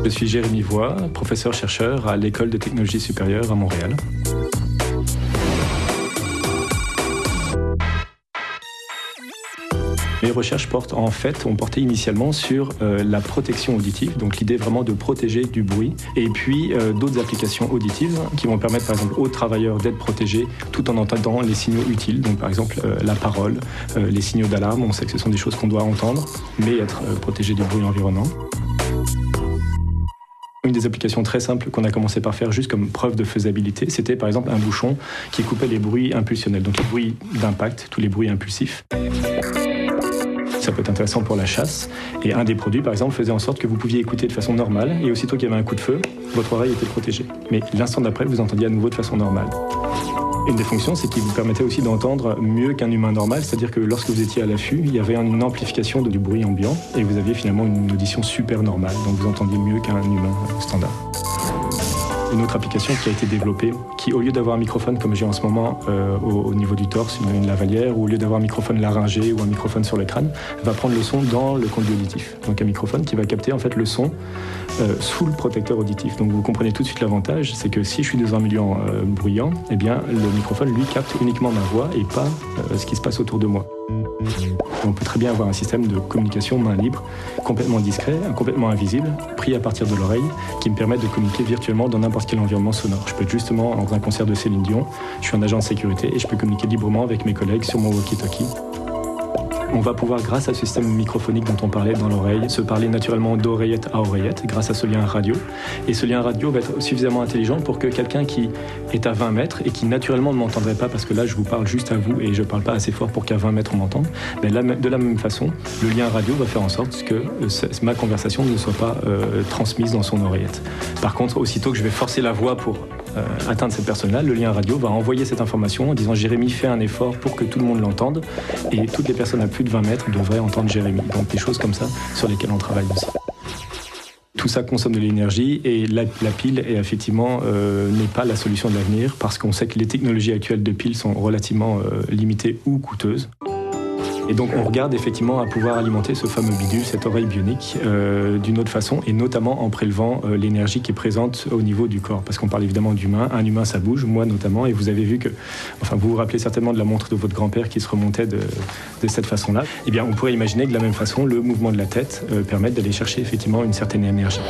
Je suis Jérémy Voix, professeur-chercheur à l'École de technologie supérieure à Montréal. Mes recherches ont porté initialement sur la protection auditive, donc l'idée vraiment de protéger du bruit, et puis d'autres applications auditives qui vont permettre par exemple aux travailleurs d'être protégés tout en entendant les signaux utiles, donc par exemple la parole, les signaux d'alarme, on sait que ce sont des choses qu'on doit entendre, mais être protégé du bruit environnant. Une des applications très simples qu'on a commencé par faire juste comme preuve de faisabilité, c'était par exemple un bouchon qui coupait les bruits impulsionnels, donc les bruits d'impact, tous les bruits impulsifs. Ça peut être intéressant pour la chasse. Et un des produits, par exemple, faisait en sorte que vous pouviez écouter de façon normale et aussitôt qu'il y avait un coup de feu, votre oreille était protégée. Mais l'instant d'après, vous entendiez à nouveau de façon normale. Une des fonctions, c'est qu'il vous permettait aussi d'entendre mieux qu'un humain normal, c'est-à-dire que lorsque vous étiez à l'affût, il y avait une amplification du bruit ambiant et vous aviez finalement une audition super normale, donc vous entendiez mieux qu'un humain standard. Une autre application qui a été développée, qui au lieu d'avoir un microphone comme j'ai en ce moment au niveau du torse, une lavalière, ou au lieu d'avoir un microphone laryngé ou un microphone sur le crâne, va prendre le son dans le conduit auditif. Donc un microphone qui va capter en fait le son sous le protecteur auditif. Donc vous comprenez tout de suite l'avantage, c'est que si je suis dans un milieu bruyant, eh bien le microphone lui capte uniquement ma voix et pas ce qui se passe autour de moi. On peut très bien avoir un système de communication main libre, complètement discret, complètement invisible, pris à partir de l'oreille, qui me permet de communiquer virtuellement dans n'importe quel environnement sonore. Je peux être justement dans un concert de Céline Dion, je suis un agent de sécurité et je peux communiquer librement avec mes collègues sur mon walkie-talkie. On va pouvoir, grâce à ce système microphonique dont on parlait dans l'oreille, se parler naturellement d'oreillette à oreillette grâce à ce lien radio. Et ce lien radio va être suffisamment intelligent pour que quelqu'un qui est à 20 mètres et qui naturellement ne m'entendrait pas, parce que là je vous parle juste à vous et je ne parle pas assez fort pour qu'à 20 mètres on m'entende, mais là, de la même façon, le lien radio va faire en sorte que ma conversation ne soit pas transmise dans son oreillette. Par contre, aussitôt que je vais forcer la voix pour atteindre cette personne-là, le lien radio va envoyer cette information en disant Jérémy fait un effort pour que tout le monde l'entende et toutes les personnes à plus de 20 mètres devraient entendre Jérémy. Donc des choses comme ça sur lesquelles on travaille aussi. Tout ça consomme de l'énergie et la pile est effectivement n'est pas la solution de l'avenir parce qu'on sait que les technologies actuelles de piles sont relativement limitées ou coûteuses. Et donc on regarde effectivement à pouvoir alimenter ce fameux bidule, cette oreille bionique, d'une autre façon, et notamment en prélevant l'énergie qui est présente au niveau du corps. Parce qu'on parle évidemment d'humain, un humain ça bouge, moi notamment, et vous avez vu que, enfin vous vous rappelez certainement de la montre de votre grand-père qui se remontait de cette façon-là. Eh bien on pourrait imaginer que de la même façon, le mouvement de la tête permette d'aller chercher effectivement une certaine énergie.